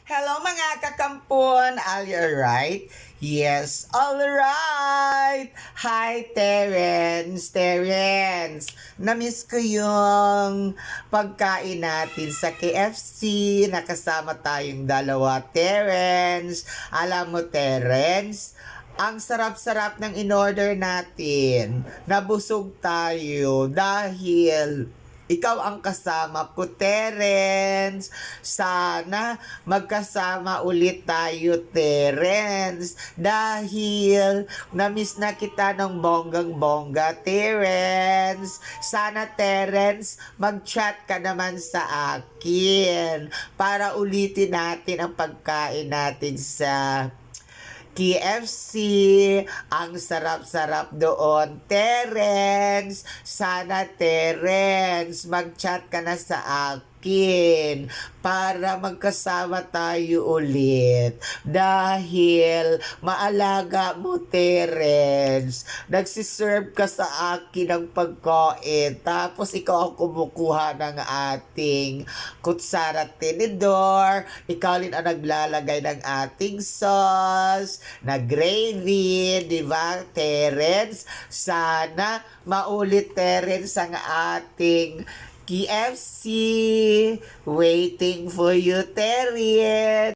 Hello mga kakampon, are you alright? Yes, alright! Hi Terence! Terence! Namiss ko yung pagkain natin sa KFC. Nakasama tayong dalawa, Terence. Alam mo Terence, ang sarap-sarap ng in-order natin. Nabusog tayo dahil ikaw ang kasama ko, Terence. Sana magkasama ulit tayo, Terence. Dahil namiss na kita ng bonggang-bongga, Terence. Sana, Terence, mag-chat ka naman sa akin para ulitin natin ang pagkain natin sa KFC. Ang sarap-sarap doon. Terence, sana Terence, mag-chat ka na sa akin para magkasama tayo ulit. Dahil maalaga mo, Terence. Nagsiserve ka sa akin ng pagkain. Tapos ikaw ang kumukuha ng ating kutsara tinidor. Ikaw rin ang naglalagay ng ating sauce na gravy, di ba, Terence? Sana maulit, Terence, ang ating KFC. Waiting for you, Terence.